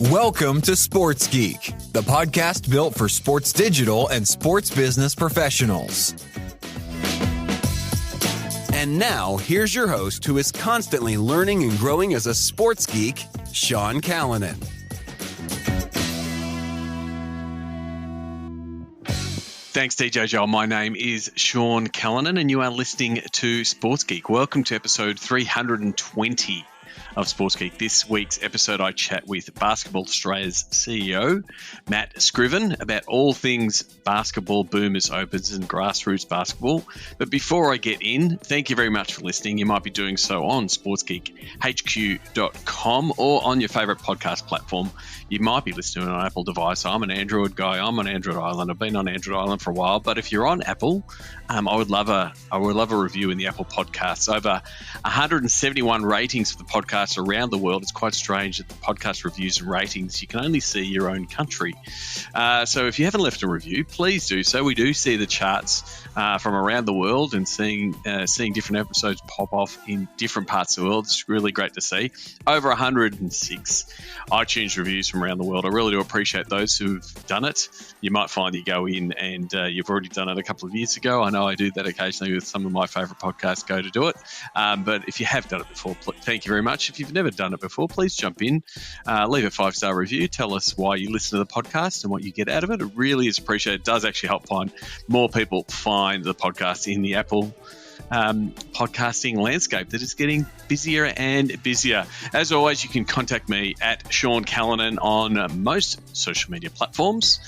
Welcome to Sports Geek, the podcast built for sports digital and sports business professionals. And now, here's your host who is constantly learning and growing as a sports geek, Sean Callanan. Thanks, DJ Joel. My name is Sean Callanan, and you are listening to Sports Geek. Welcome to episode 320 of Sports Geek. This week's episode, I chat with Basketball Australia's CEO, Matt Scriven, about all things basketball, boomers, opens, and grassroots basketball. But before I get in, thank you very much for listening. You might be doing so on sportsgeekhq.com or on your favourite podcast platform. You might be listening on an Apple device. I'm an Android guy. I'm on Android Island. I've been on Android Island for a while. But if you're on Apple, I would love a review in the Apple Podcasts. Over 171 ratings for the podcast around the world. It's quite strange that the podcast reviews and ratings, you can only see your own country. So if you haven't left a review, please do so. We do see the charts from around the world and seeing different episodes pop off in different parts of the world. It's really great to see. Over 106 iTunes reviews from around the world. I really do appreciate those who've done it. You might find you go in and you've already done it a couple of years ago. I know I do that occasionally with some of my favourite podcasts go to do it. But if you have done it before, thank you very much. If you've never done it before, please jump in, leave a 5-star review, tell us why you listen to the podcast and what you get out of it. It really is appreciated. It does actually help find more people find the podcast in the Apple podcasting landscape that is getting busier and busier. As always, you can contact me at Sean Callanan on most social media platforms,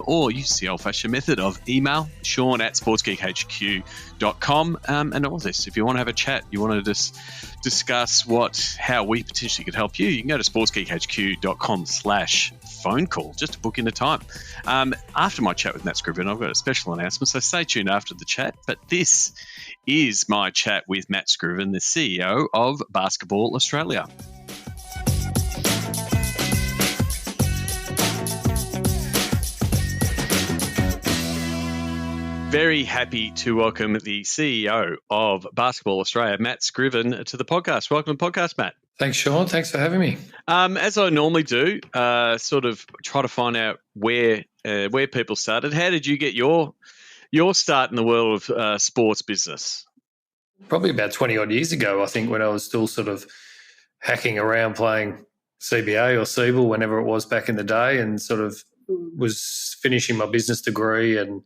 or use the old-fashioned method of email, sean@sportsgeekhq.com. And all this, if you want to have a chat, you want to just discuss how we potentially could help you, you can go to sportsgeekhq.com/phone call just to book in a time. After my chat with Matt Scriven, I've got a special announcement, so stay tuned after the chat. But this is my chat with Matt Scriven, the CEO of Basketball Australia. Very happy to welcome the CEO of Basketball Australia, Matt Scriven, to the podcast. Welcome to the podcast, Matt. Thanks, Sean. Thanks for having me. As I normally do, sort of try to find out where people started. How did you get your start in the world of sports business? Probably about 20-odd years ago, I think, when I was still sort of hacking around playing CBA or Siebel, whenever it was back in the day, and sort of was finishing my business degree and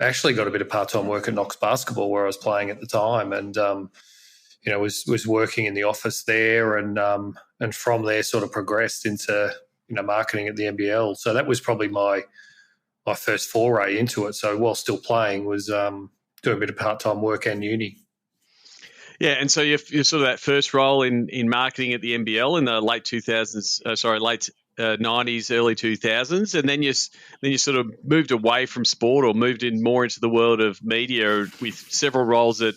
actually got a bit of part-time work at Knox Basketball where I was playing at the time, and was working in the office there, and from there sort of progressed into marketing at the NBL. So that was probably my first foray into it. So while still playing, was doing a bit of part-time work and uni. Yeah, and so you're sort of that first role in marketing at the NBL in the late 2000s, late 90s, early 2000s, and then you sort of moved away from sport or moved in more into the world of media with several roles at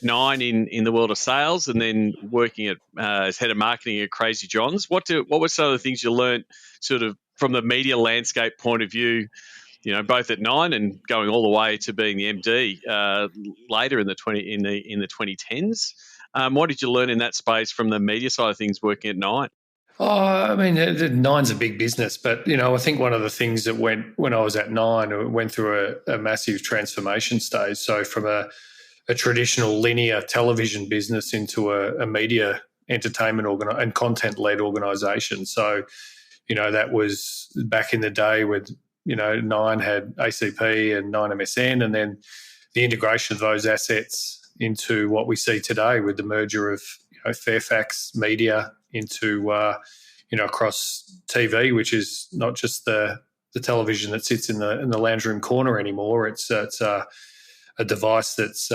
Nine in the world of sales, and then working as head of marketing at Crazy John's. What were some of the things you learned sort of from the media landscape point of view, both at Nine and going all the way to being the MD later in the 2010s? What did you learn in that space from the media side of things working at Nine? Oh, I mean, Nine's a big business, but, I think one of the things that when I was at Nine, it went through a massive transformation stage. So from a traditional linear television business into a media entertainment and content-led organisation. So, that was back in the day with, Nine had ACP and 9MSN, and then the integration of those assets into what we see today with the merger of Fairfax Media into across TV, which is not just the television that sits in the lounge room corner anymore. It's a device that's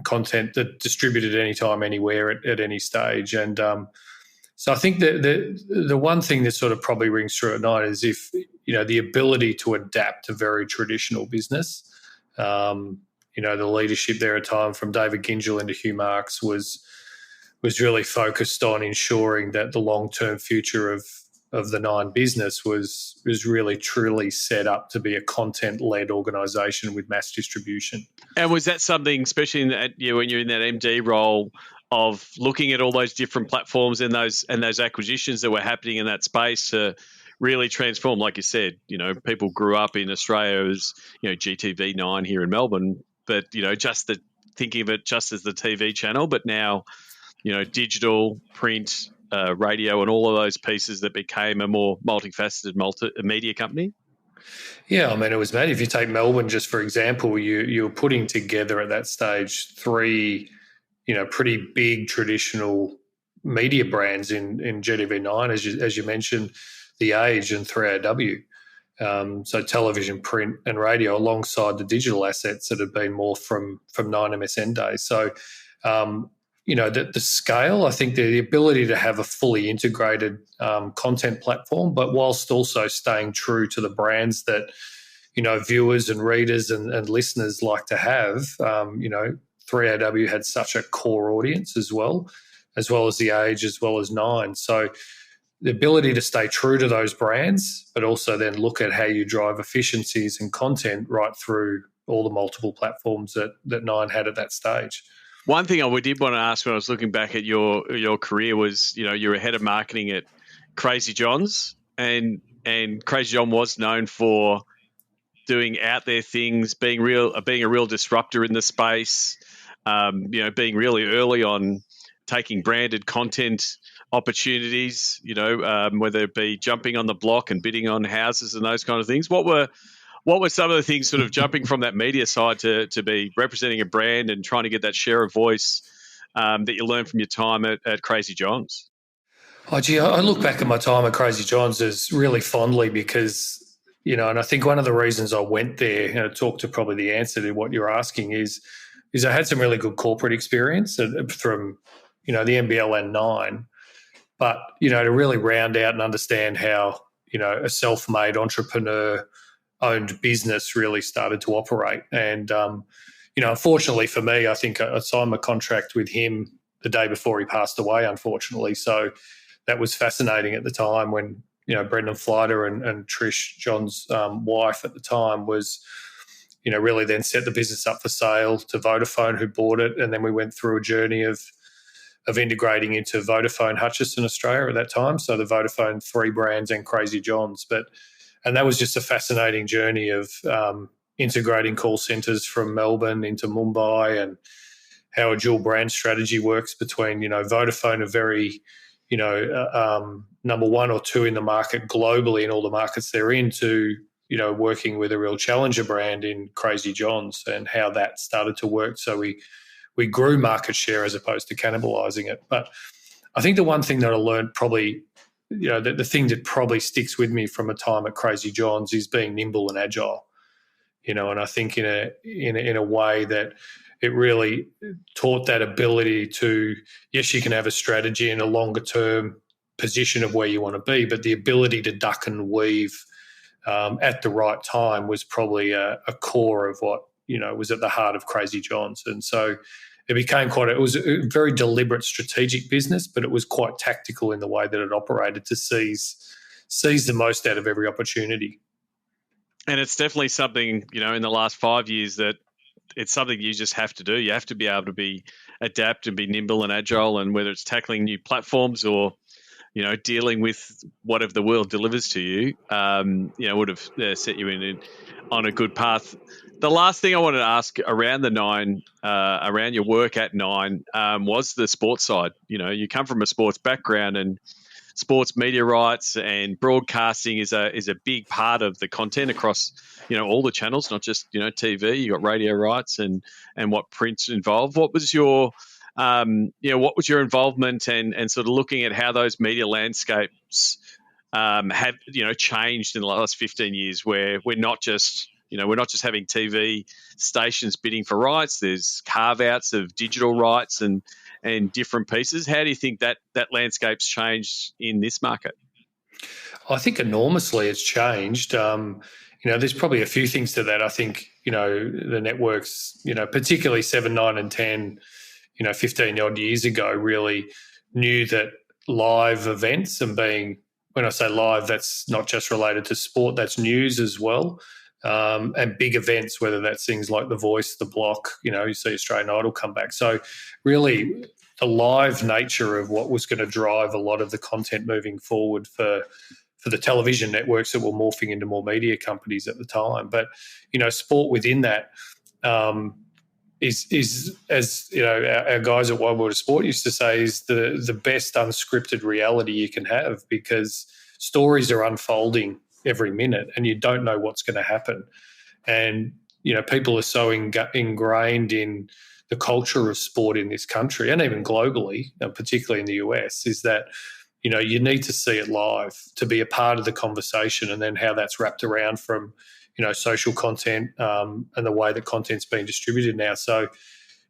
content that distributed anytime, anywhere, at any stage. And so I think the one thing that sort of probably rings true at Night is if the ability to adapt a very traditional business. The leadership there at time from David Gingell into Hugh Marks was really focused on ensuring that the long-term future of the Nine business was really truly set up to be a content-led organisation with mass distribution. And was that something, especially when you're in that MD role, of looking at all those different platforms and those acquisitions that were happening in that space to really transform. Like you said, people grew up in Australia as GTV9 here in Melbourne, but just thinking of it just as the TV channel, but now digital, print, radio, and all of those pieces that became a more multifaceted media company. Yeah, I mean, it was mad. If you take Melbourne, just for example, you were putting together at that stage three, pretty big traditional media brands in GTV9, as you mentioned, The Age and 3AW. So television, print, and radio, alongside the digital assets that have been more from 9MSN days. So, the scale, I think the ability to have a fully integrated content platform, but whilst also staying true to the brands that, viewers and readers and listeners like to have. 3AW had such a core audience as well as The Age, as well as Nine. So the ability to stay true to those brands, but also then look at how you drive efficiencies and content right through all the multiple platforms that Nine had at that stage. One thing I did want to ask when I was looking back at your career was, you're a head of marketing at Crazy John's, and Crazy John was known for doing out there things, being a real disruptor in the space, being really early on taking branded content opportunities, whether it be jumping on the block and bidding on houses and those kind of things. What were some of the things sort of jumping from that media side to be representing a brand and trying to get that share of voice that you learned from your time at Crazy John's? Oh, gee, I look back at my time at Crazy John's as really fondly because, and I think one of the reasons I went there, talk to probably the answer to what you're asking is I had some really good corporate experience from, the NBL and Nine, but, to really round out and understand how, a self-made entrepreneur-owned business really started to operate. And, unfortunately for me, I think I signed my contract with him the day before he passed away, unfortunately. So that was fascinating at the time when, Brendan Flyter and Trish, John's wife at the time, was, really then set the business up for sale to Vodafone, who bought it. And then we went through a journey of integrating into Vodafone Hutchison Australia at that time. So the Vodafone 3 brands and Crazy John's. And that was just a fascinating journey of integrating call centres from Melbourne into Mumbai, and how a dual brand strategy works between, Vodafone, a very, number 1 or 2 in the market globally in all the markets they're in, to, working with a real challenger brand in Crazy John's, and how that started to work. So we grew market share as opposed to cannibalising it. But I think the one thing that I learned probably, the thing that probably sticks with me from a time at Crazy John's is being nimble and agile. And I think in a way that it really taught that ability to, yes, you can have a strategy and a longer term position of where you want to be, but the ability to duck and weave at the right time was probably a core of what, was at the heart of Crazy John's. And so it became it was a very deliberate strategic business, but it was quite tactical in the way that it operated to seize the most out of every opportunity. And it's definitely something, in the last 5 years that it's something you just have to do. You have to be able to adapt and be nimble and agile, and whether it's tackling new platforms or, dealing with whatever the world delivers to you, would have set you on a good path. The last thing I wanted to ask around the Nine, around your work at Nine, was the sports side. You come from a sports background, and sports media rights and broadcasting is a big part of the content across, all the channels, not just, TV. You got radio rights and what print's involved. What was your what was your involvement and sort of looking at how those media landscapes have changed in the last 15 years, where we're not just having TV stations bidding for rights. There's carve-outs of digital rights and different pieces. How do you think that landscape's changed in this market? I think enormously it's changed. There's probably a few things to that. I think, the networks, particularly 7, 9 and 10, 15 odd years ago, really knew that live events, and when I say live, that's not just related to sport, that's news as well. And big events, whether that's things like The Voice, The Block, you see Australian Idol come back. So really live nature of what was going to drive a lot of the content moving forward for the television networks that were morphing into more media companies at the time. But, sport within that is as, our guys at Wide World of Sport used to say, is the best unscripted reality you can have, because stories are unfolding every minute and you don't know what's going to happen. And, people are so ingrained in the culture of sport in this country and even globally, particularly in the US, is that, you need to see it live to be a part of the conversation, and then how that's wrapped around from, social content and the way that content's being distributed now. So,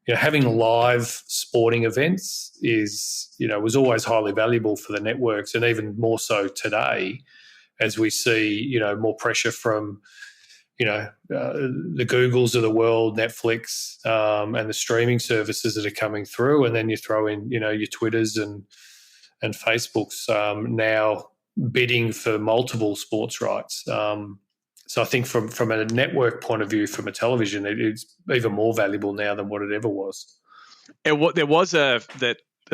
having live sporting events was always highly valuable for the networks, and even more so today as we see, more pressure from, the Googles of the world, Netflix, and the streaming services that are coming through. And then you throw in, your Twitters and Facebooks now bidding for multiple sports rights. So I think from a network point of view, from a television, it's even more valuable now than what it ever was. And there was a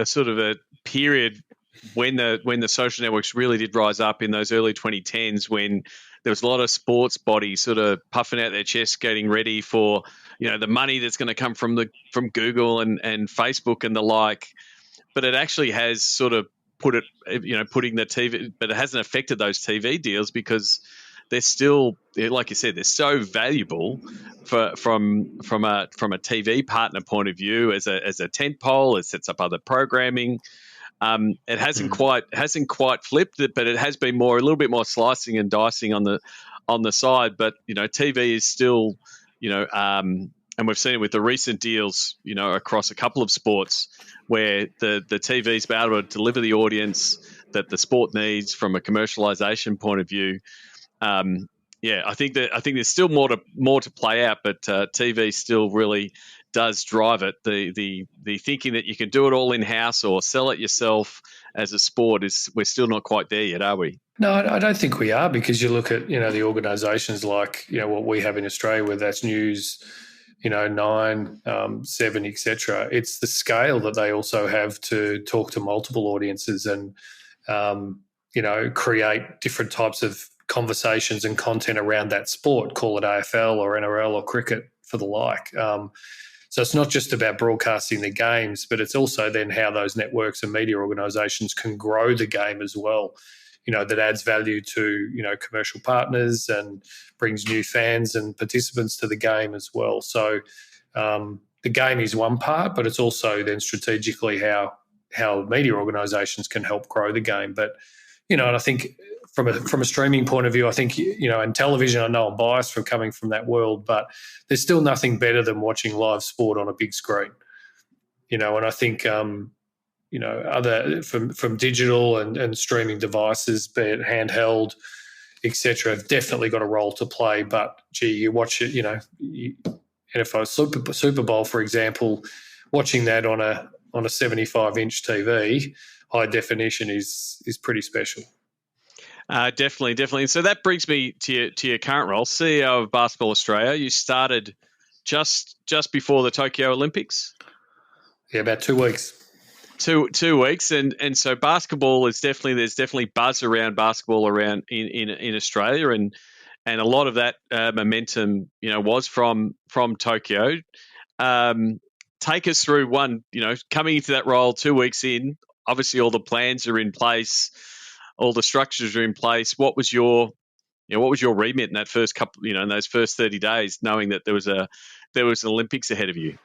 sort of a period when the social networks really did rise up in those early 2010s, when there was a lot of sports bodies sort of puffing out their chests, getting ready for, the money that's going to come from Google and Facebook and the like. But it actually has sort of putting the TV, but it hasn't affected those TV deals, because they're still, like you said, they're so valuable from a TV partner point of view as a tent pole. It sets up other programming. It hasn't quite flipped it, but it has been a little bit more slicing and dicing on the side. But TV is still, and we've seen it with the recent deals, across a couple of sports, where the TV's been able to deliver the audience that the sport needs from a commercialization point of view. I think there's still more to play out, but TV still really does drive it. The thinking that you can do it all in house or sell it yourself as a sport we're still not quite there yet, are we? No, I don't think we are, because you look at the organisations like what we have in Australia, whether that's News, 9, 7, etc. It's the scale that they also have to talk to multiple audiences and create different types of conversations and content around that sport, call it AFL or NRL or cricket for the like. So it's not just about broadcasting the games, but it's also then how those networks and media organisations can grow the game as well, that adds value to, commercial partners and brings new fans and participants to the game as well. So the game is one part, but it's also then strategically how media organisations can help grow the game. But, and I think from a streaming point of view, I think, and television, I know I'm biased from coming from that world, but there's still nothing better than watching live sport on a big screen, and I think, other from digital and streaming devices, be it handheld, etc., have definitely got a role to play. But, gee, you watch it, NFL Super Bowl, for example, watching that on a 75-inch TV, high definition is pretty special. Definitely. And so that brings me to your current role, CEO of Basketball Australia. You started just before the Tokyo Olympics. Yeah, about 2 weeks. 2 weeks, and so basketball is there's definitely buzz around basketball around in Australia, and a lot of that momentum, was from Tokyo. Take us through coming into that role 2 weeks in. Obviously, all the plans are in place. All the structures are in place. What was your remit in that first couple, in those first 30 days, knowing that there was an Olympics ahead of you?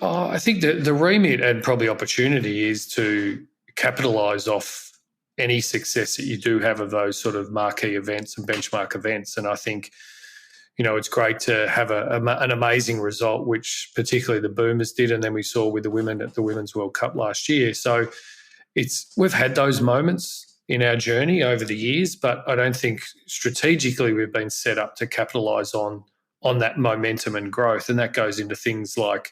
I think the remit and probably opportunity is to capitalise off any success that you do have of those sort of marquee events and benchmark events. And I think, it's great to have an amazing result, which particularly the Boomers did, and then we saw with the women at the Women's World Cup last year. So we've had those moments in our journey over the years, but I don't think strategically we've been set up to capitalise on that momentum and growth. And that goes into things like,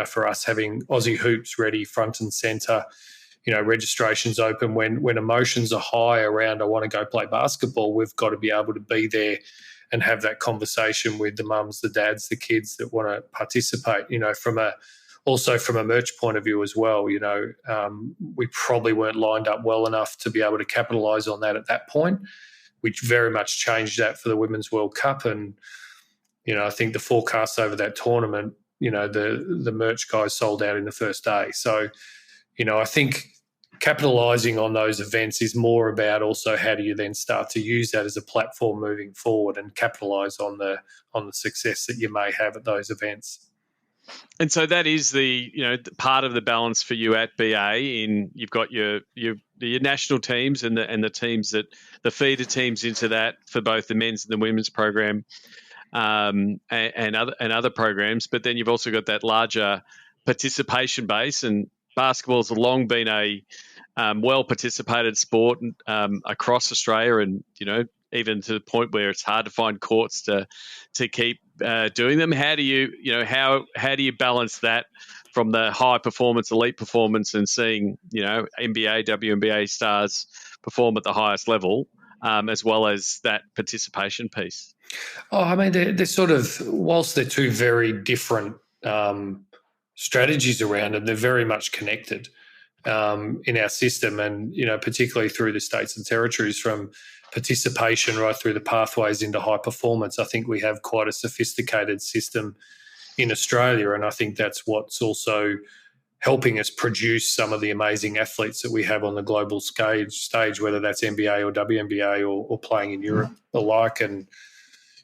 for us having Aussie hoops ready front and centre, registrations open when emotions are high around I want to go play basketball, we've got to be able to be there and have that conversation with the mums, the dads, the kids that want to participate. From a also from a merch point of view as well. We probably weren't lined up well enough to be able to capitalise on that at that point, which very much changed that for the Women's World Cup. And, I think the forecasts over that tournament, the merch guys sold out in the first day. So, I think capitalising on those events is more about also how do you then start to use that as a platform moving forward and capitalise on the success that you may have at those events. And so that is the part of the balance for you at BA. In you've got your national teams and the teams that the feeder teams into that for both the men's and the women's program, and other programs. But then you've also got that larger participation base, and basketball's long been a well participated sport across Australia, and even to the point where it's hard to find courts to keep doing them. How do you balance that from the high performance, elite performance, and seeing NBA, WNBA stars perform at the highest level, as well as that participation piece? Oh, I mean, they're sort of, whilst they're two very different strategies around them, they're very much connected in our system, and particularly through the states and territories, from participation right through the pathways into high performance. I think we have quite a sophisticated system in Australia, and I think that's what's also helping us produce some of the amazing athletes that we have on the global stage, whether that's NBA or WNBA or playing in Europe alike, and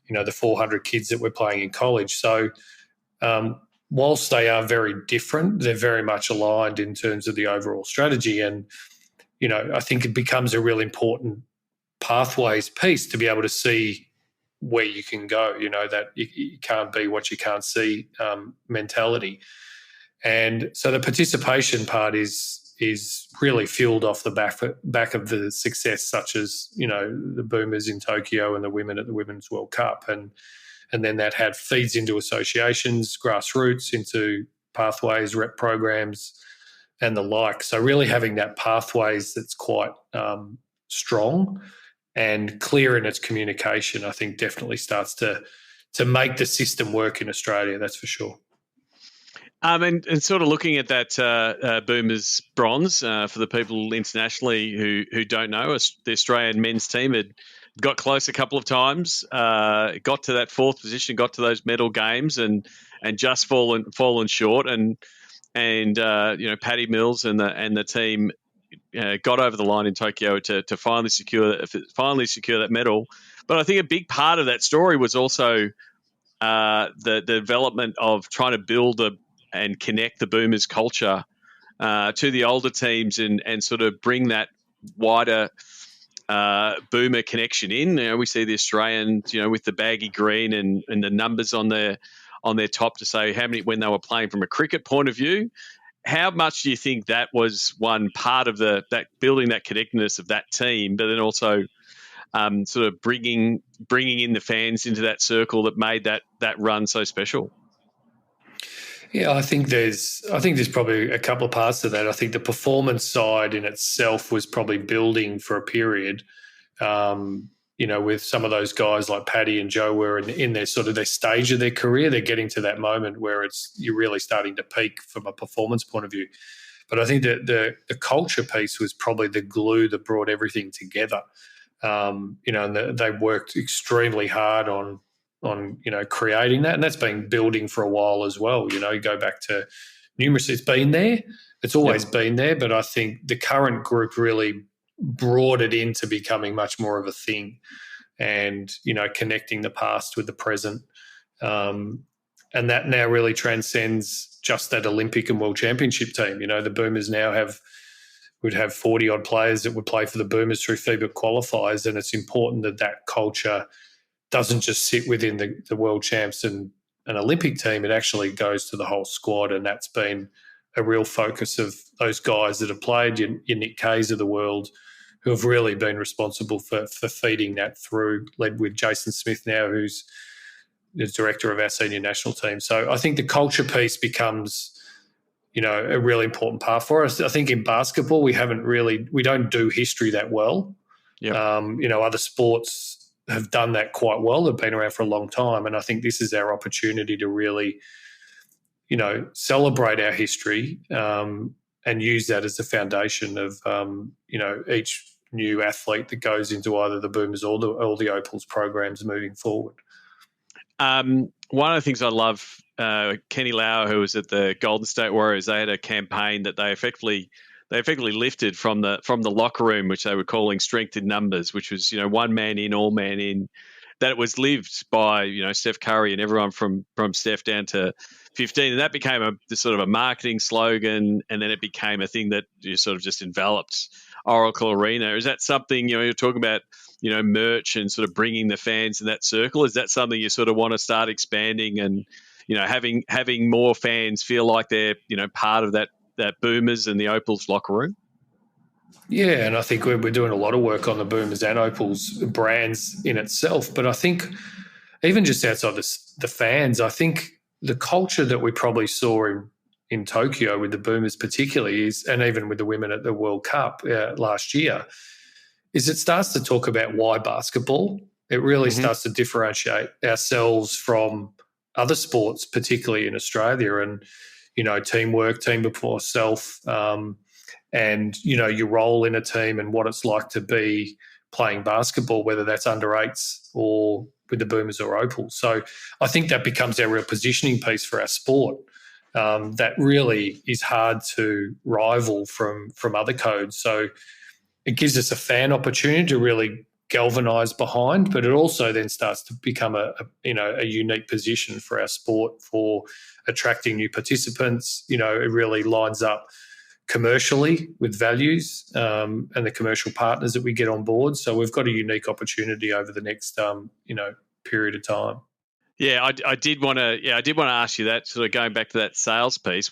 the 400 kids that we're playing in college. So whilst they are very different, they're very much aligned in terms of the overall strategy. And, I think it becomes a really important pathways piece to be able to see where you can go, that you can't be what you can't see mentality. And so the participation part is really fueled off the back of the success, such as, the Boomers in Tokyo and the women at the Women's World Cup. And then that feeds into associations, grassroots, into pathways, rep programs, and the like. So really having that pathways that's quite strong and clear in its communication, I think definitely starts to make the system work in Australia, that's for sure. And sort of looking at that Boomers bronze, for the people internationally who don't know, the Australian men's team had got close a couple of times, got to that fourth position, got to those medal games, and just fallen short. And Paddy Mills and the team got over the line in Tokyo to finally secure that medal. But I think a big part of that story was also the development of trying to build and connect the Boomers culture to the older teams and sort of bring that wider Boomer connection in. We see the Australians, with the baggy green and the numbers on their top to say how many when they were playing from a cricket point of view. How much do you think that was one part of that building that connectedness of that team, but then also sort of bringing in the fans into that circle that made that run so special? Yeah, I think there's probably a couple of parts to that. I think the performance side in itself was probably building for a period. With some of those guys like Paddy and Joe were in their sort of their stage of their career, they're getting to that moment where you're really starting to peak from a performance point of view. But I think that the culture piece was probably the glue that brought everything together. And they worked extremely hard on creating that, and that's been building for a while as well. You go back to numerous. It's been there. It's always been there, but I think the current group really brought it into becoming much more of a thing, and connecting the past with the present, and that now really transcends just that Olympic and World Championship team. The Boomers now would have 40 odd players that would play for the Boomers through FIBA qualifiers, and it's important that culture doesn't just sit within the world champs and an Olympic team. It actually goes to the whole squad, and that's been a real focus of those guys that have played, your Nick Kays of the world, who have really been responsible for feeding that through, led with Jason Smith now, who's the director of our senior national team. So I think the culture piece becomes, a really important part for us. I think in basketball, we don't do history that well. Yep. Other sports have done that quite well. They've been around for a long time. And I think this is our opportunity to really celebrate our history and use that as the foundation of, each new athlete that goes into either the Boomers or the Opals programs moving forward. One of the things I love, Kenny Lauer, who was at the Golden State Warriors, they had a campaign that they effectively lifted from the locker room, which they were calling strength in numbers, which was, one man in, all man in. That it was lived by, Steph Curry and everyone from Steph down to 15. And that became the sort of a marketing slogan. And then it became a thing that you sort of just enveloped Oracle Arena. Is that something, you're talking about, merch and sort of bringing the fans in that circle? Is that something you sort of want to start expanding and, having more fans feel like they're, part of that Boomers and the Opals locker room? Yeah, and I think we're doing a lot of work on the Boomers and Opals brands in itself. But I think even just outside the fans, I think the culture that we probably saw in Tokyo with the Boomers particularly is, and even with the women at the World Cup last year, is it starts to talk about why basketball. It really starts to differentiate ourselves from other sports, particularly in Australia, and, teamwork, team before self, and, your role in a team and what it's like to be playing basketball, whether that's under eights or with the Boomers or Opals. So I think that becomes our real positioning piece for our sport. That really is hard to rival from other codes. So it gives us a fan opportunity to really galvanise behind, but it also then starts to become a unique position for our sport for attracting new participants. It really lines up commercially with values and the commercial partners that we get on board. So we've got a unique opportunity over the next period of time. Yeah, I did want to ask you that, sort of going back to that sales piece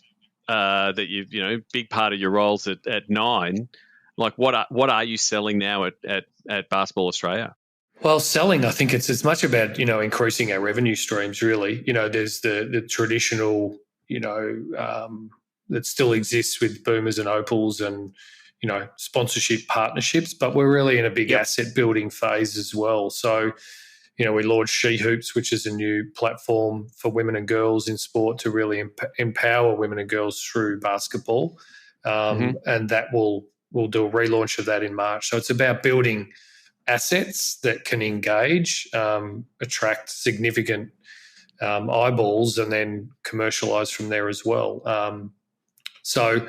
that big part of your roles at Nine. Like what are you selling now at Basketball Australia? Well, selling, I think it's as much about, increasing our revenue streams, really. There's the traditional, that still exists with Boomers and Opals and, sponsorship partnerships, but we're really in a big asset building phase as well. So, we launched She Hoops, which is a new platform for women and girls in sport to really empower women and girls through basketball. And that we'll do a relaunch of that in March. So it's about building assets that can engage, attract significant eyeballs, and then commercialise from there as well. So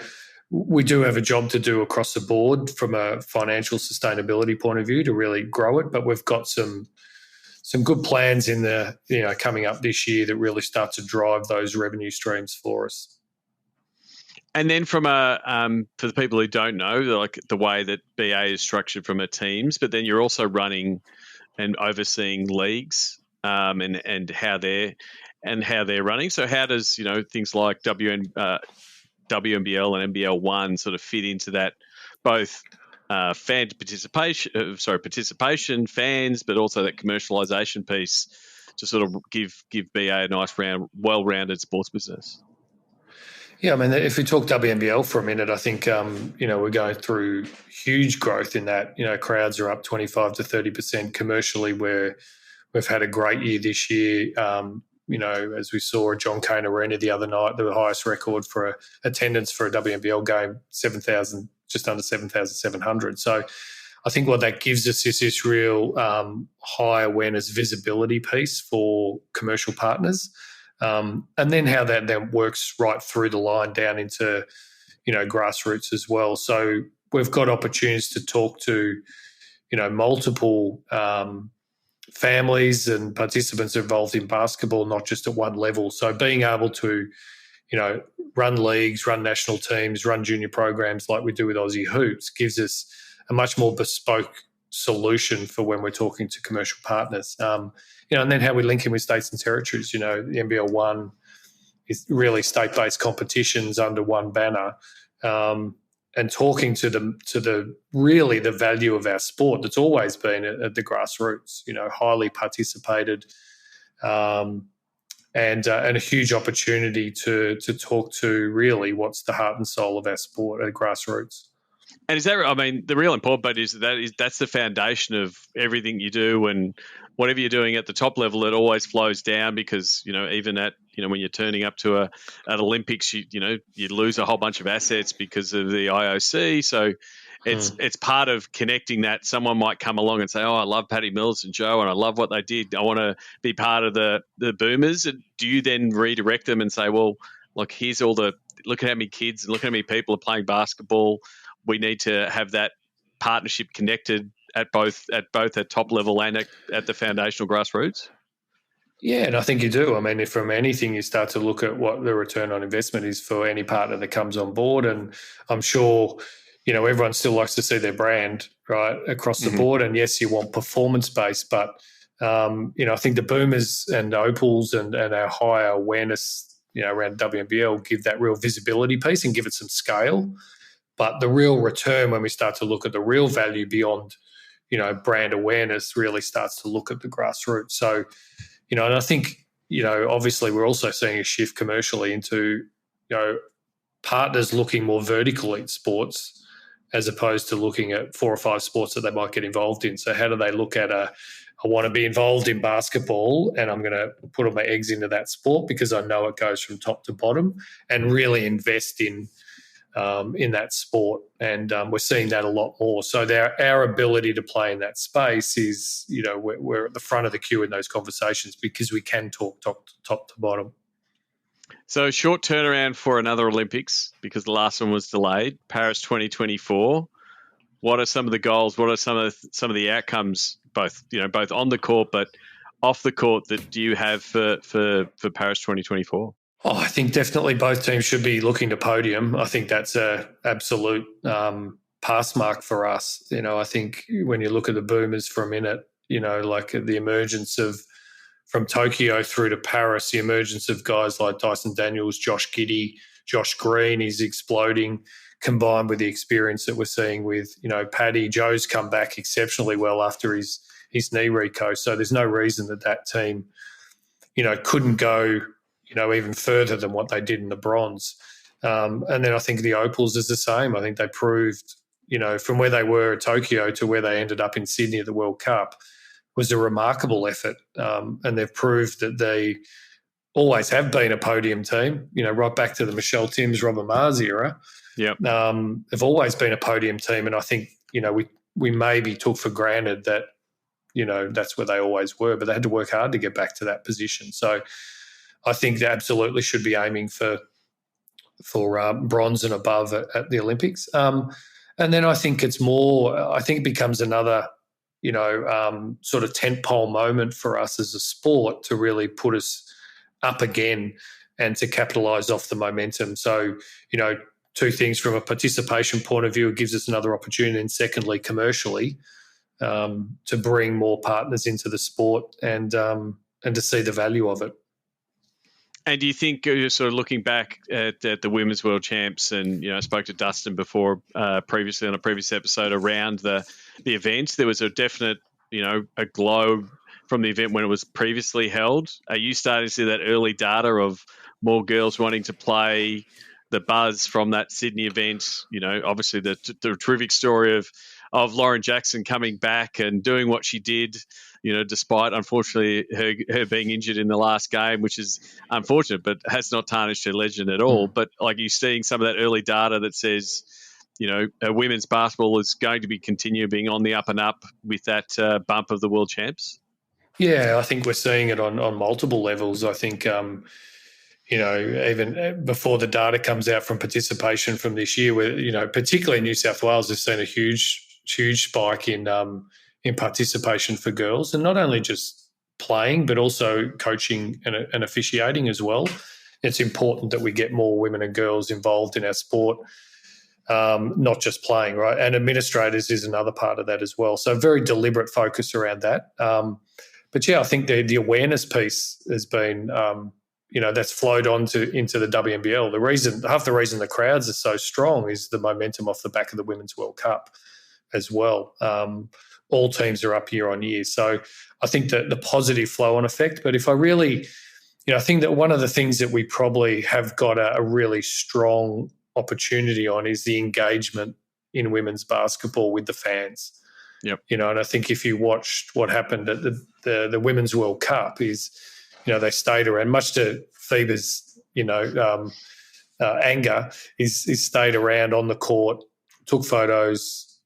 we do have a job to do across the board from a financial sustainability point of view to really grow it, but we've got some good plans in the coming up this year that really start to drive those revenue streams for us. And then from for the people who don't know, like the way that BA is structured from a teams, but then you're also running and overseeing leagues and how they're running. So how does things like WNBL and NBL 1 sort of fit into that, both fan participation, fans, but also that commercialisation piece to sort of give BA a nice well-rounded sports business? Yeah, I mean, if we talk WNBL for a minute, I think, we're going through huge growth in that. Crowds are up 25 to 30% commercially, where we've had a great year this year. As we saw at John Cain Arena the other night, the highest record for attendance for a WNBL game, just under 7,700. So I think what that gives us is this real high awareness visibility piece for commercial partners. And then how that then works right through the line down into, grassroots as well. So we've got opportunities to talk to, multiple families and participants involved in basketball, not just at one level. So being able to, run leagues, run national teams, run junior programs like we do with Aussie Hoops gives us a much more bespoke solution for when we're talking to commercial partners. And then how we link in with states and territories. The NBL 1 is really state-based competitions under one banner, and talking to the really the value of our sport that's always been at the grassroots. Highly participated, and a huge opportunity to talk to really what's the heart and soul of our sport at grassroots. And is that, the real important part is that's the foundation of everything you do, and whatever you're doing at the top level, it always flows down because, even at when you're turning up to an Olympics, you lose a whole bunch of assets because of the IOC. So it's part of connecting that. Someone might come along and say, "Oh, I love Patty Mills and Joe, and I love what they did. I want to be part of the Boomers." And do you then redirect them and say, "Well, look, look at how many kids and look at how many people are playing basketball. We need to have that partnership connected at both at top level and at the foundational grassroots?" Yeah, and I think you do. I mean, if from anything you start to look at what the return on investment is for any partner that comes on board, and I'm sure, everyone still likes to see their brand, right, across the board. And yes, you want performance-based, but, I think the Boomers and Opals and our higher awareness, around WNBL give that real visibility piece and give it some scale. But the real return, when we start to look at the real value beyond, brand awareness, really starts to look at the grassroots. So, and I think, obviously we're also seeing a shift commercially into, partners looking more vertically at sports as opposed to looking at 4 or 5 sports that they might get involved in. So how do they look at I want to be involved in basketball and I'm going to put all my eggs into that sport because I know it goes from top to bottom, and really invest in that sport. And we're seeing that a lot more. So our ability to play in that space is, we're at the front of the queue in those conversations because we can talk top to bottom. So short turnaround for another Olympics because the last one was delayed, Paris 2024. What are some of the goals? What are some of the outcomes, both on the court but off the court, that do you have for Paris 2024? Oh, I think definitely both teams should be looking to podium. I think that's a absolute pass mark for us. I think when you look at the Boomers for a minute, like the emergence from Tokyo through to Paris, the emergence of guys like Dyson Daniels, Josh Giddey, Josh Green is exploding, combined with the experience that we're seeing with, Paddy. Joe's come back exceptionally well after his knee reco. So there's no reason that team, couldn't go, even further than what they did in the bronze. And then I think the Opals is the same. I think they proved, from where they were at Tokyo to where they ended up in Sydney at the World Cup was a remarkable effort. And they've proved that they always have been a podium team, right back to the Michelle Timms, Robert Mars era. Yep. They've always been a podium team. And I think, we maybe took for granted that, that's where they always were, but they had to work hard to get back to that position. So I think they absolutely should be aiming for bronze and above at the Olympics. And then I think it becomes another, sort of tentpole moment for us as a sport to really put us up again and to capitalise off the momentum. So, 2 things from a participation point of view, it gives us another opportunity, and secondly, commercially, to bring more partners into the sport and to see the value of it. And do you think, you're sort of looking back at the Women's World Champs, and I spoke to Dustin before previously on a previous episode around the event, there was a definite, a glow from the event when it was previously held. Are you starting to see that early data of more girls wanting to play, the buzz from that Sydney event? Obviously the terrific story of Lauren Jackson coming back and doing what she did, despite, unfortunately, her being injured in the last game, which is unfortunate, but has not tarnished her legend at all. But like, you're seeing some of that early data that says, women's basketball is going to be continuing being on the up and up with that bump of the world champs. Yeah, I think we're seeing it on multiple levels. I think, even before the data comes out from participation from this year, where, particularly New South Wales has seen a huge spike in participation for girls, and not only just playing, but also coaching and officiating as well. It's important that we get more women and girls involved in our sport, not just playing, right? And administrators is another part of that as well. So very deliberate focus around that. But yeah, I think the awareness piece has been, that's flowed on into the WNBL. Half the reason the crowds are so strong is the momentum off the back of the Women's World Cup as well. All teams are up year on year. So I think that the positive flow-on effect. But if I really, I think that one of the things that we probably have got a really strong opportunity on is the engagement in women's basketball with the fans. Yep. And I think if you watched what happened at the Women's World Cup is, they stayed around, much to Phoebe's, anger. He's stayed around on the court, took photos,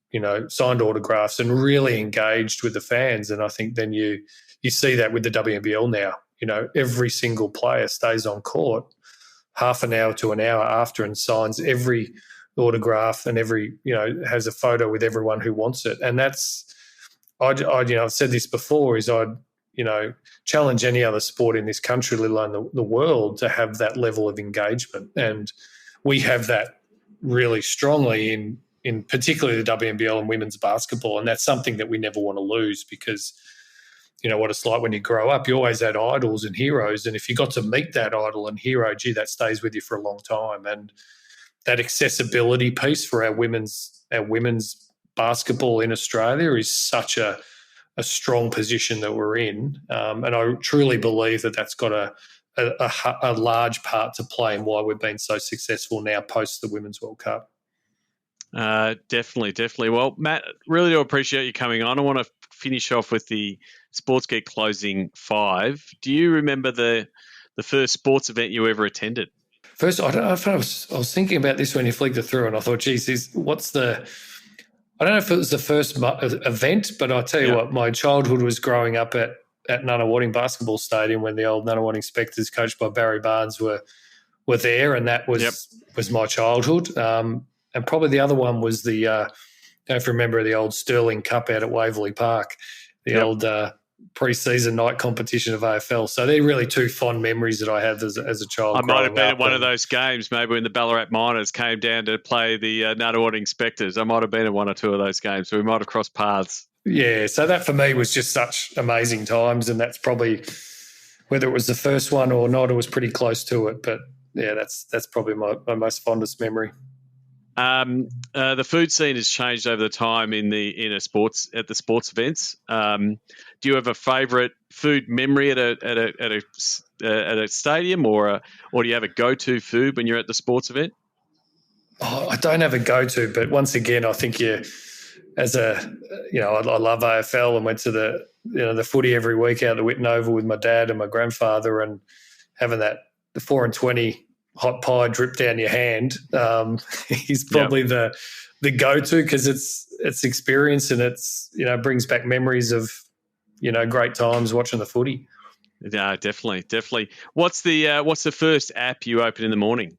signed autographs, and really engaged with the fans. And I think then you see that with the WNBL now. Every single player stays on court half an hour to an hour after and signs every autograph and has a photo with everyone who wants it. And that's, I've said this before, is I'd challenge any other sport in this country, let alone the world, to have that level of engagement. And we have that really strongly in particularly the WNBL and women's basketball. And that's something that we never want to lose, because what it's like when you grow up, you always had idols and heroes. And if you got to meet that idol and hero, that stays with you for a long time. And that accessibility piece for our women's basketball in Australia is such a strong position that we're in. And I truly believe that that's got a large part to play in why we've been so successful now post the Women's World Cup. Definitely. Well, Matt, really do appreciate you coming on. I want to finish off with the Sports Geek closing 5. Do you remember the first sports event you ever attended? First, I don't know if I was thinking about this when you flicked it through, and I thought, geez, I don't know if it was the first event, but I'll tell you what, my childhood was growing up at Nunawading Basketball Stadium when the old Nunawading Spectres, coached by Barry Barnes, were there, and that was my childhood. And probably the other one was I don't know if you remember the old Sterling Cup out at Waverley Park, the old pre-season night competition of AFL. So they're really 2 fond memories that I have as a child. I might have been at one of those games, maybe when the Ballarat Miners came down to play the Nunawading Spectres. I might have been at 1 or 2 of those games, so we might have crossed paths. Yeah, so that for me was just such amazing times, and that's probably, whether it was the first one or not, it was pretty close to it. But yeah, that's probably my most fondest memory. The food scene has changed over the time at the sports events. Do you have a favourite food memory at a stadium, or do you have a go-to food when you're at the sports event? Oh, I don't have a go-to, but once again, I think I love AFL and went to the footy every week out at the Whitten Oval with my dad and my grandfather, and having the 4-20 hot pie drip down your hand is probably the go-to, because it's experience, and it's brings back memories of great times watching the footy. Yeah, definitely. What's the first app you open in the morning?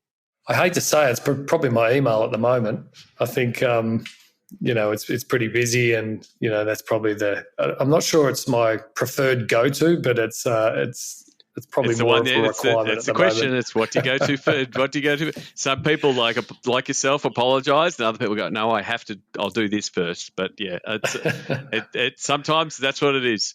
I hate to say it's probably my email at the moment. I think it's pretty busy, and that's probably I'm not sure it's my preferred go-to, but it's probably it's more of a requirement. It's the question. It's what do you go to first? What do you go to? Some people like yourself apologise, and other people go, "No, I'll do this first." But yeah, sometimes that's what it is.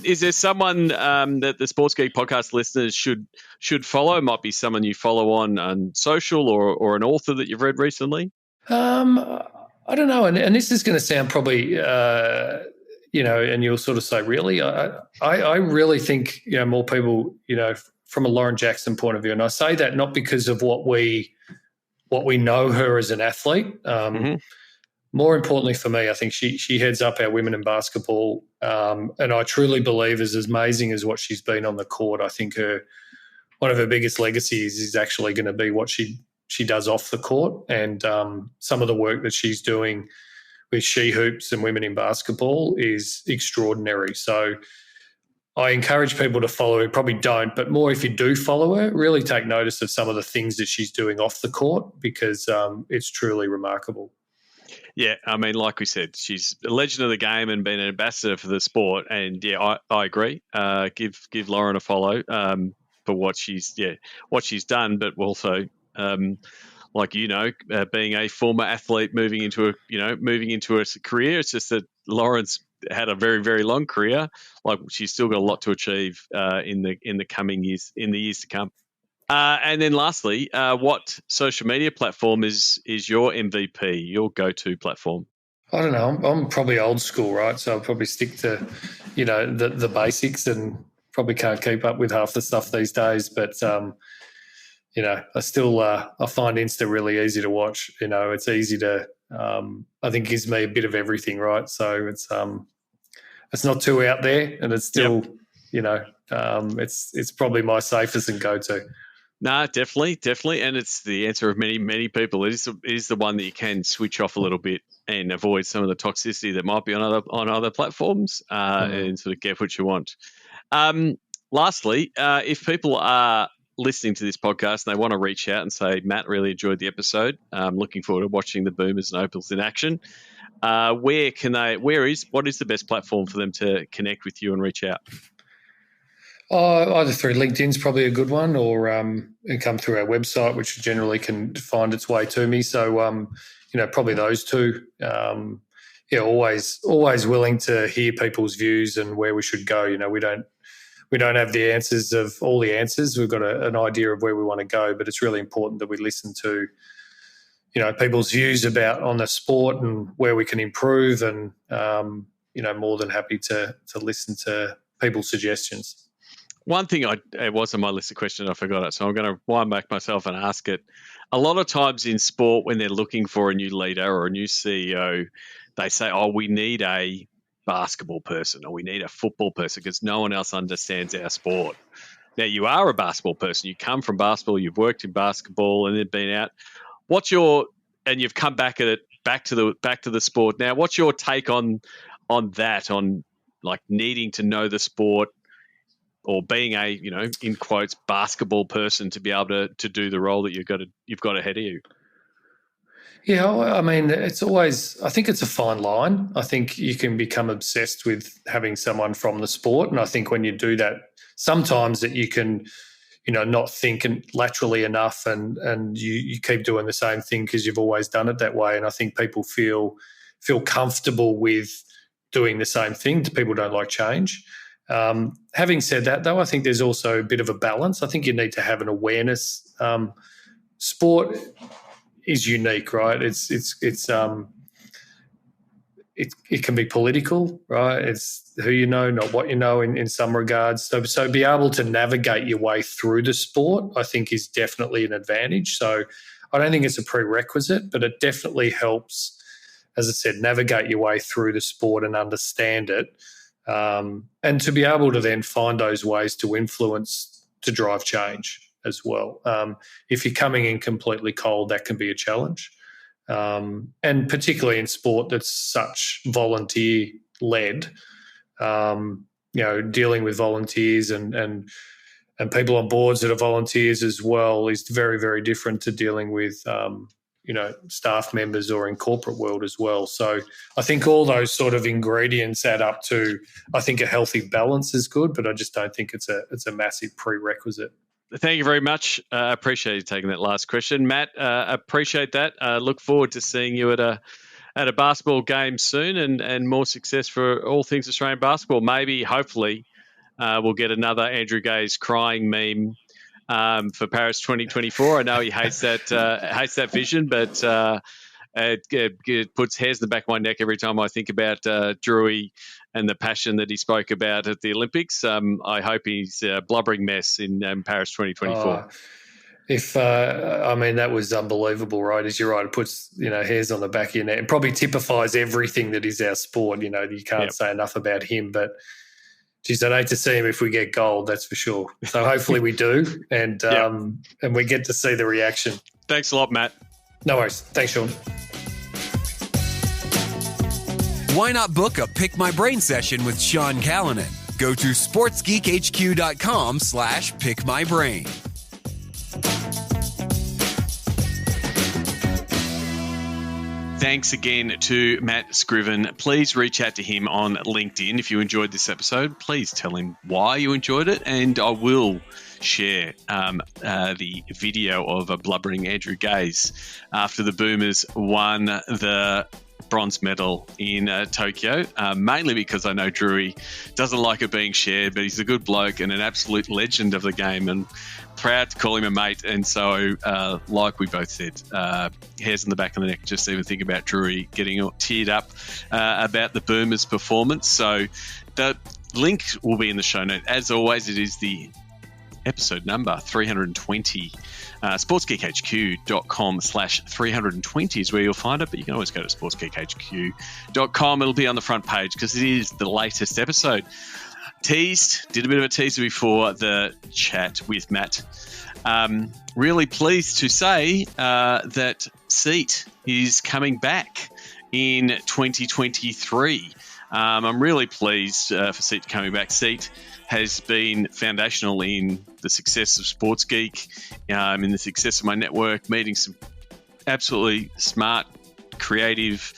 Is there someone that the Sports Geek podcast listeners should follow? It might be someone you follow on social, or an author that you've read recently. I don't know, and this is going to sound probably. And you'll sort of say, really? I really think, more people, from a Lauren Jackson point of view, and I say that not because of what we know her as an athlete. More importantly for me, I think she heads up our women in basketball, and I truly believe is as amazing as what she's been on the court. I think one of her biggest legacies is actually going to be what she does off the court, and some of the work that she's doing with She Hoops and women in basketball is extraordinary. So I encourage people to follow her. Probably don't, but more if you do follow her, really take notice of some of the things that she's doing off the court, because it's truly remarkable. Yeah, I mean, like we said, she's a legend of the game and been an ambassador for the sport. And yeah, I agree. Give Lauren a follow for what she's done, but also being a former athlete moving into a career. It's just that Lauren's had a very, very long career. Like, she's still got a lot to achieve in the coming years, in the years to come. And then lastly, what social media platform is your MVP, your go-to platform? I don't know. I'm probably old school, right? So I'll probably stick to, the basics, and probably can't keep up with half the stuff these days. But I still I find Insta really easy to watch. It's easy to I think gives me a bit of everything, right? So it's not too out there, and it's still It's probably my safest and go-to. No, definitely, and it's the answer of many people. It is the one that you can switch off a little bit and avoid some of the toxicity that might be on other platforms, and sort of get what you want. Lastly, if people are listening to this podcast and they want to reach out and say, Matt, really enjoyed the episode, looking forward to watching the Boomers and Opals in action, what is the best platform for them to connect with you and reach out? Either through LinkedIn's probably a good one, or and come through our website, which generally can find its way to me. So, probably those two. Always willing to hear people's views and where we should go. We don't have the answers of all the answers. We've got an idea of where we want to go, but it's really important that we listen to, people's views on the sport and where we can improve, and more than happy to listen to people's suggestions. One thing it was on my list of questions, I forgot it, so I'm going to wind back myself and ask it. A lot of times in sport, when they're looking for a new leader or a new CEO, they say, we need a basketball person or we need a football person because no one else understands our sport. Now, you are a basketball person. You come from basketball. You've worked in basketball and then been out. And you've come back at it, back to the sport. Now, what's your take on that, on like needing to know the sport, or being a, in quotes, basketball person to be able to do the role that you've got ahead of you? Yeah, I mean, I think it's a fine line. I think you can become obsessed with having someone from the sport. And I think when you do that, sometimes that you can, not think laterally enough, and you keep doing the same thing because you've always done it that way. And I think people feel comfortable with doing the same thing. People don't like change. Having said that, though, I think there's also a bit of a balance. I think you need to have an awareness. Sport is unique, right? It can be political, right? It's who you know, not what you know in some regards. So be able to navigate your way through the sport, I think, is definitely an advantage. So I don't think it's a prerequisite, but it definitely helps, as I said, navigate your way through the sport and understand it. And to be able to then find those ways to influence, to drive change as well. If you're coming in completely cold, that can be a challenge. And particularly in sport that's such volunteer-led, dealing with volunteers and people on boards that are volunteers as well is very, very different to dealing with staff members or in corporate world as well. So I think all those sort of ingredients add up to, I think, a healthy balance is good, but I just don't think it's a massive prerequisite. Thank you very much. Appreciate you taking that last question, Matt. Appreciate that. Look forward to seeing you at a basketball game soon, and more success for all things Australian basketball. Maybe, hopefully, we'll get another Andrew Gaze crying meme for Paris 2024. I know he hates that vision, but it puts hairs in the back of my neck every time I think about Drewy and the passion that he spoke about at the Olympics. I hope he's a blubbering mess in Paris 2024. That was unbelievable, right? As you're right, it puts hairs on the back of your neck. It probably typifies everything that is our sport. You can't say enough about him, but geez, I'd hate to see him if we get gold, that's for sure. So hopefully we do, and we get to see the reaction. Thanks a lot, Matt. No worries. Thanks, Sean. Why not book a Pick My Brain session with Sean Callanan? Go to sportsgeekhq.com/pickmybrain. Thanks again to Matt Scriven. Please reach out to him on LinkedIn. If you enjoyed this episode, please tell him why you enjoyed it, and I will share the video of a blubbering Andrew Gaze after the Boomers won the bronze medal in Tokyo, mainly because I know Drewy doesn't like it being shared, but he's a good bloke and an absolute legend of the game, and proud to call him a mate. And so, like we both said, hairs on the back of the neck just even think about Drewy getting teared up about the Boomers' performance. So the link will be in the show note. As always, it is the episode number 320. sportsgeekhq.com/320 is where you'll find it, but you can always go to sportsgeekhq.com. It'll be on the front page because it is the latest episode. did a bit of a teaser before the chat with Matt. Really pleased to say that Seat is coming back in 2023. I'm really pleased for Seat coming back. Seat has been foundational in the success of Sports Geek, in the success of my network, meeting some absolutely smart, creative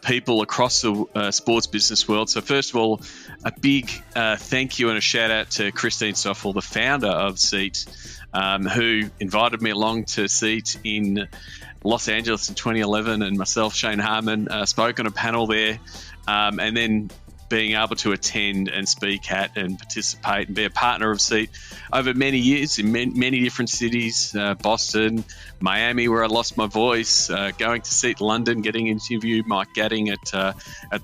people across the sports business world. So first of all, a big thank you and a shout out to Christine Stoffel, the founder of Seat, who invited me along to Seat in Los Angeles in 2011, and myself, Shane Harmon, spoke on a panel there, and then being able to attend and speak at and participate and be a partner of Seat over many years in many different cities, Boston, Miami, where I lost my voice, going to Seat London, getting to interview Mike Gadding at the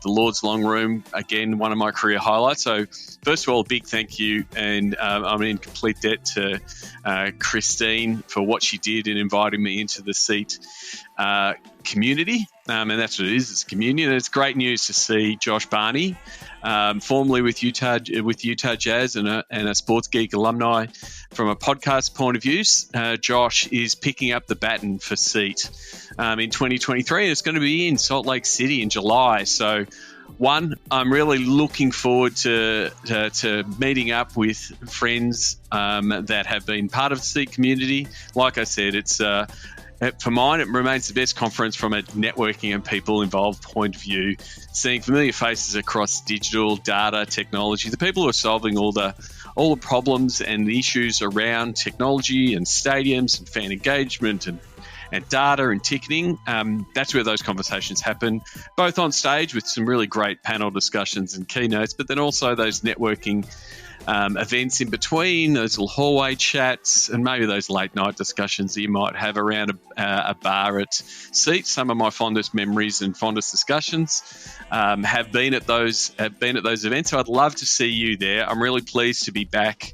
Lord's Long Room, again, one of my career highlights. So first of all, a big thank you, and I'm in complete debt to Christine for what she did in inviting me into the Seat community, and that's what it is. It's communion. And it's great news to see Josh Barney, formerly with Utah Jazz and a Sports Geek alumni. From a podcast point of view, Josh is picking up the baton for Seat in 2023, and it's going to be in Salt Lake City in July. So, one, I'm really looking forward to meeting up with friends that have been part of the Seat community. Like I said, it's for mine, it remains the best conference from a networking and people involved point of view, seeing familiar faces across digital, data, technology, the people who are solving all the problems and the issues around technology and stadiums and fan engagement and data and ticketing. That's where those conversations happen, both on stage with some really great panel discussions and keynotes, but then also those networking events in between, those little hallway chats, and maybe those late night discussions that you might have around a bar at Seat. Some of my fondest memories and fondest discussions have been at those events. So I'd love to see you there. I'm really pleased to be back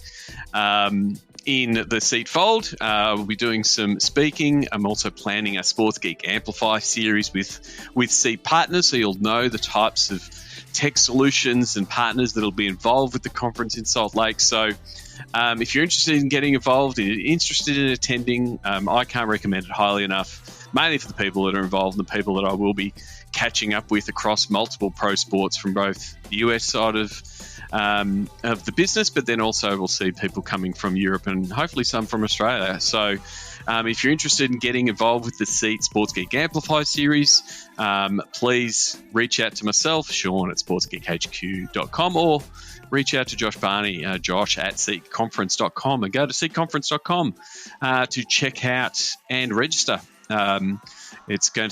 in the Seat fold. We'll be doing some speaking. I'm also planning a Sports Geek Amplify series with Seat partners, so you'll know the types of tech solutions and partners that'll be involved with the conference in Salt Lake. So if you're interested in getting involved, interested in attending, I can't recommend it highly enough, mainly for the people that are involved and the people that I will be catching up with across multiple pro sports from both the US side of the business, but then also we'll see people coming from Europe and hopefully some from Australia. So if you're interested in getting involved with the Seat Sports Geek Amplify series, please reach out to myself, Sean at sportsgeekhq.com, or reach out to Josh Barney, Josh at seatconference.com, and go to seatconference.com to check out and register. It's going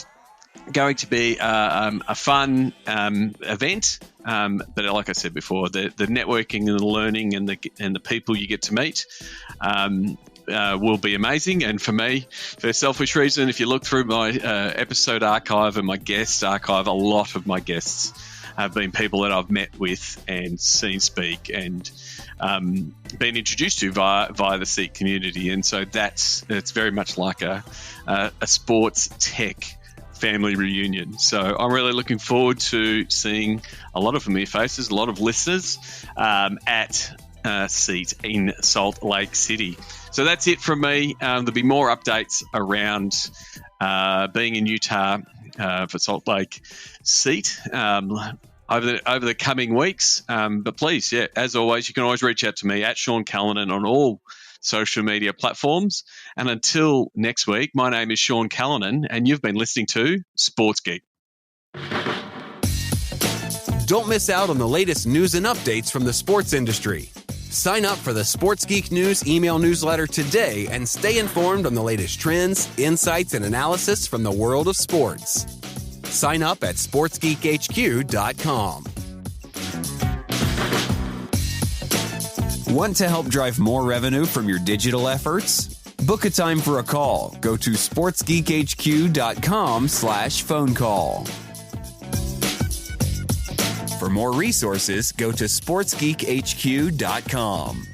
to be a fun event, but like I said before, the networking and the learning and the people you get to meet will be amazing. And for me, for a selfish reason, if you look through my episode archive and my guest archive, a lot of my guests have been people that I've met with and seen speak and been introduced to via the Seat community. And so it's very much like a sports tech family reunion. So I'm really looking forward to seeing a lot of familiar faces, a lot of listeners at Seat in Salt Lake City. So that's it from me. There'll be more updates around being in Utah for Salt Lake Seat over the coming weeks. But please, as always, you can always reach out to me at Sean Callanan on all social media platforms. And until next week, my name is Sean Callanan, and you've been listening to Sports Geek. Don't miss out on the latest news and updates from the sports industry. Sign up for the Sports Geek News email newsletter today and stay informed on the latest trends, insights, and analysis from the world of sports. Sign up at sportsgeekhq.com. Want to help drive more revenue from your digital efforts? Book a time for a call. Go to sportsgeekhq.com/phone call. For more resources, go to sportsgeekhq.com.